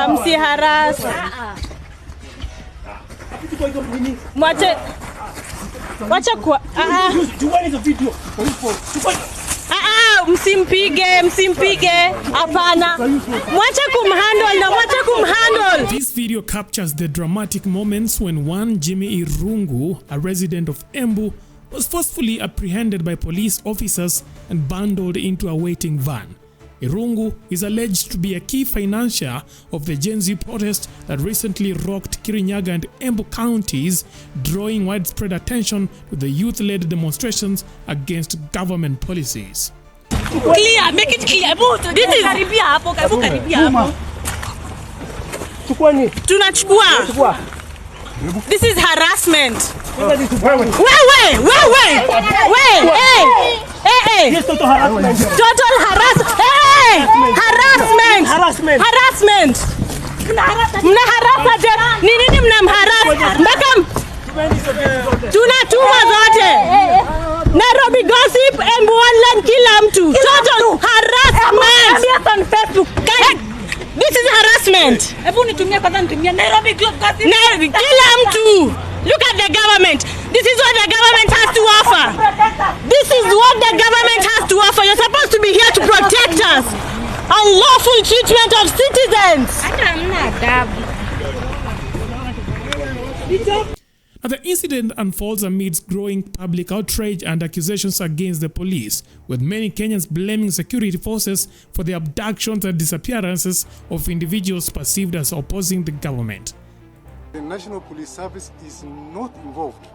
Msiharas. Mwache. Wacha kwa. Msimpige. Hapana. Mwache kumhandle. This video captures the dramatic moments when one Jimmy Irungu, a resident of Embu, was forcefully apprehended by police officers and bundled into a waiting van. Irungu is alleged to be a key financier of the Gen Z protest that recently rocked Kirinyaga and Embu counties, drawing widespread attention to the youth-led demonstrations against government policies. Clear, make it clear. This is karibia hapo. Tunachukua. This is harassment. Wewe. Yes, total harassment. Harassment. Mnaharasa ni nini mnamharasa? Mpaka tunatuma zote. Nairobi gossip, Embu online kila mtu. Total harassment. This is harassment. Hebu nitumie kwanza Nairobi gossip. Kila mtu. Look at the government. This is what the government has to offer. This is what the government has to offer. You're supposed to be here to protect us. Unlawful treatment of citizens. Now, the incident unfolds amidst growing public outrage and accusations against the police, with many Kenyans blaming security forces for the abductions and disappearances of individuals perceived as opposing the government. The National Police Service is not involved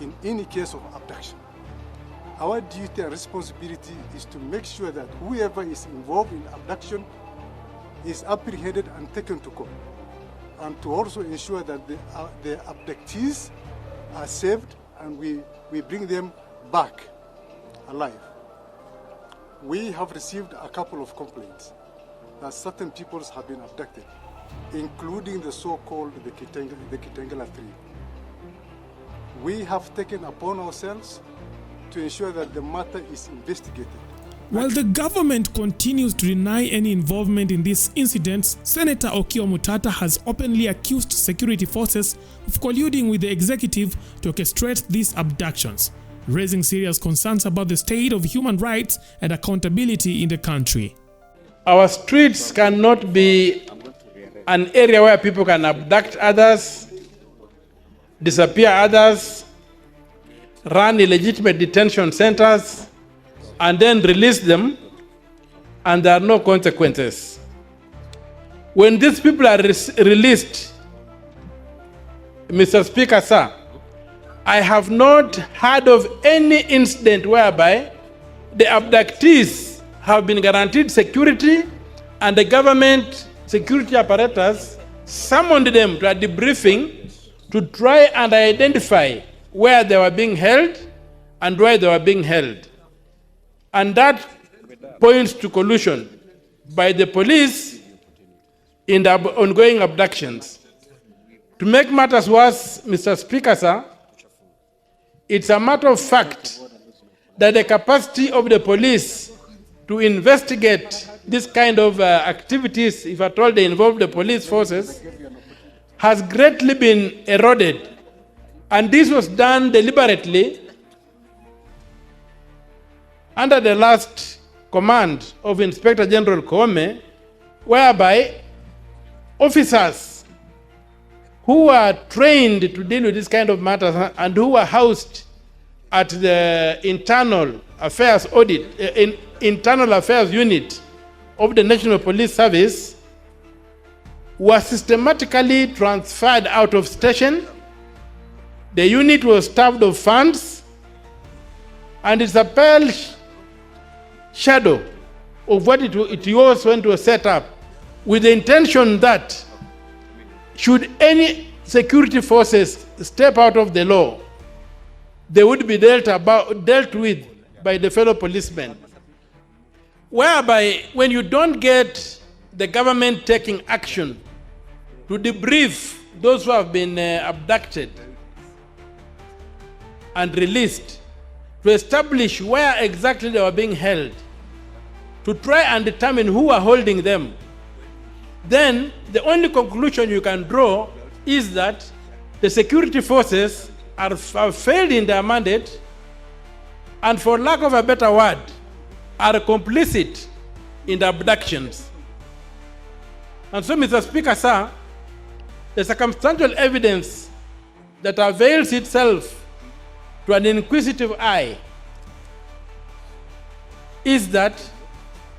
in any case of abduction. Our duty and responsibility is to make sure that whoever is involved in abduction is apprehended and taken to court, and to also ensure that the abductees are saved and we bring them back alive. We have received a couple of complaints that certain peoples have been abducted, including the so-called the Kitengela 3. We have taken upon ourselves to ensure that the matter is investigated. While the government continues to deny any involvement in these incidents, Senator Okiya Omutatah has openly accused security forces of colluding with the executive to orchestrate these abductions, raising serious concerns about the state of human rights and accountability in the country. Our streets cannot be an area where people can abduct others, disappear others, run illegitimate detention centers, and then release them, and there are no consequences. When these people are released, Mr. Speaker, sir, I have not heard of any incident whereby the abductees have been guaranteed security and the government security apparatus summoned them to a debriefing to try and identify where they were being held and why they were being held. And that points to collusion by the police in the ongoing abductions. To make matters worse, Mr. Speaker, sir, it's a matter of fact that the capacity of the police to investigate this kind of activities, if at all they involve the police forces, has greatly been eroded. And this was done deliberately under the last command of Inspector General Koome, whereby officers who are trained to deal with this kind of matters and who are housed at the internal affairs unit of the National Police Service were systematically transferred out of station. The unit was starved of funds, and it's a pale shadow of what it was when it was set up, with the intention that should any security forces step out of the law, they would be dealt with by the fellow policemen. Whereby, when you don't get the government taking action to debrief those who have been abducted and released, to establish where exactly they were being held, to try and determine who were holding them, then the only conclusion you can draw is that the security forces have failed in their mandate and, for lack of a better word, are complicit in the abductions. And so, Mr. Speaker, sir, the circumstantial evidence that avails itself to an inquisitive eye is that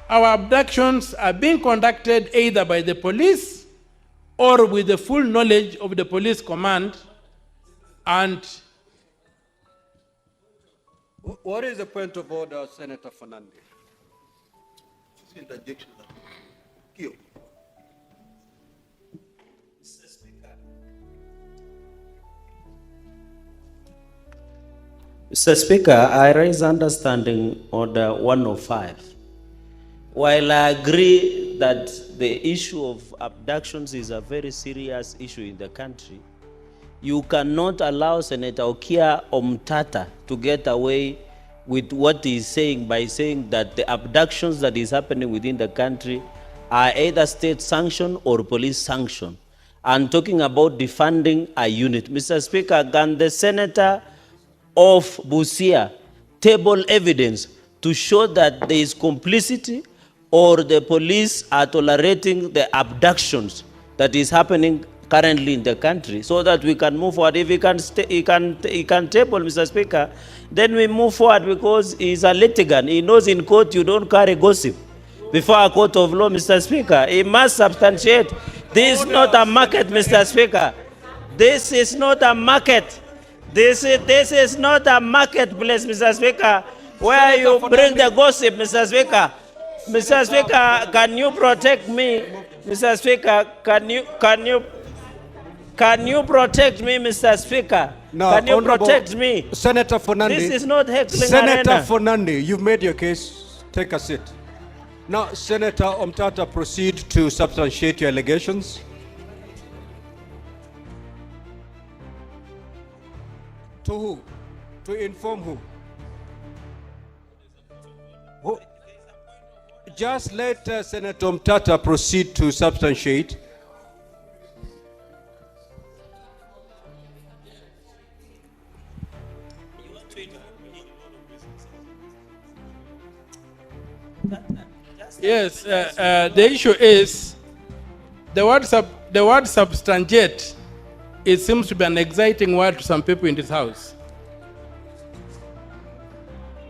our abductions are being conducted either by the police or with the full knowledge of the police command. And what is the point of order, Senator Fernandez? Interjection. Mr. Speaker, I raise understanding order 105. While I agree that the issue of abductions is a very serious issue in the country, you cannot allow Senator Okiya Omutatah to get away with what he's saying by saying that the abductions that is happening within the country are either state sanctioned or police sanctioned. And talking about defunding a unit. Mr. Speaker, can the Senator of Busia table evidence to show that there is complicity or the police are tolerating the abductions that is happening currently in the country, so that we can move forward? If he can table, Mr. Speaker, then we move forward, because he's a litigant. He knows in court you don't carry gossip before a court of law, Mr. Speaker. He must substantiate. This is not a market, Mr. Speaker. This is not a market. This is not a marketplace, Mr. Speaker, where you bring the gossip, Mr. Speaker. Mr. Speaker, can you protect me? Mr. Speaker, can you protect me, Mr. Speaker? No, can you protect me? Senator Fernandez. This is not heckling Senator arena. Fernandez, you've made your case. Take a seat. Now, Senator Omutatah, proceed to substantiate your allegations. To who? To inform who? Who? Just let Senator Omutatah proceed to substantiate. yes, the issue is the word substantiate. It seems to be an exciting word to some people in this house.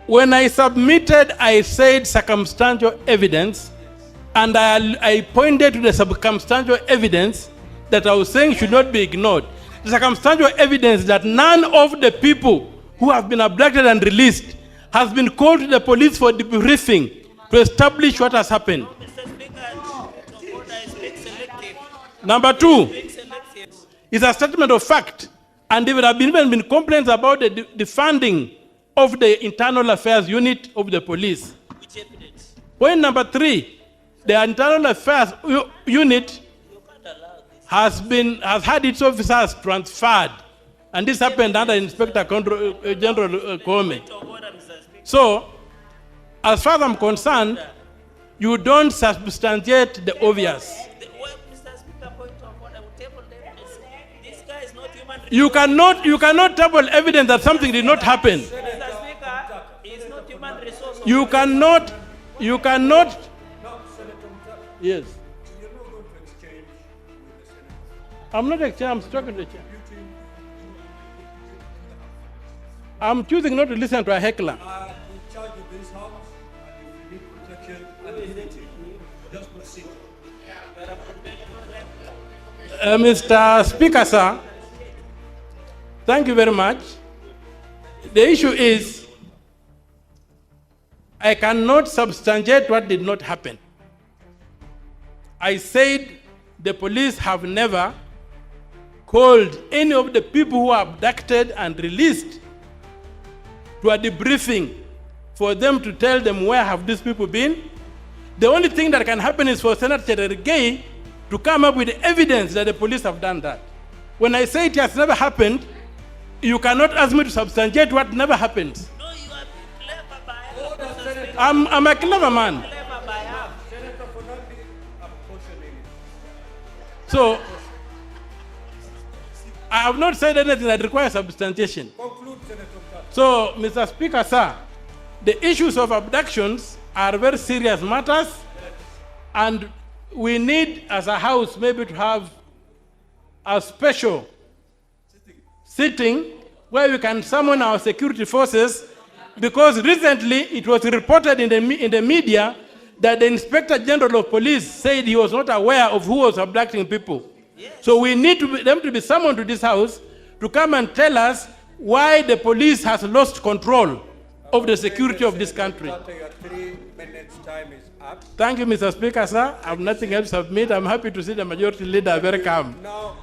When I submitted, I said circumstantial evidence, and I pointed to the circumstantial evidence that I was saying should not be ignored. The circumstantial evidence that none of the people who have been abducted and released has been called to the police for debriefing to establish what has happened. Number two, it's a statement of fact, and there have even been complaints about the funding of the internal affairs unit of the police. Point number three, the internal affairs unit has had its officers transferred, and this happened under Inspector General Kome. So, as far as I'm concerned, you don't substantiate the obvious. You cannot table evidence that something did not happen. You cannot. Yes. I'm not exchanging. I'm talking to the chair. I'm choosing not to listen to a heckler. In charge of this house, and if you need protection, just proceed. Mr. Speaker, sir, thank you very much. The issue is, I cannot substantiate what did not happen. I said the police have never called any of the people who are abducted and released to a debriefing for them to tell them where have these people been. The only thing that can happen is for Senator Cherargei to come up with evidence that the police have done that. When I say it has never happened, you cannot ask me to substantiate what never happened. No, you are I'm a clever man. So, I have not said anything that requires substantiation. So, Mr. Speaker, sir, the issues of abductions are very serious matters, and we need, as a house, maybe to have a special sitting where we can summon our security forces, because recently it was reported in the media that the Inspector General of Police said he was not aware of who was abducting people. Yes. So we need them to be summoned to this house to come and tell us why the police has lost control of the security of this country. Your 3 minutes time is up. Thank you, Mr. Speaker, sir. I have nothing else to submit. I'm happy to see the majority leader very calm. Now,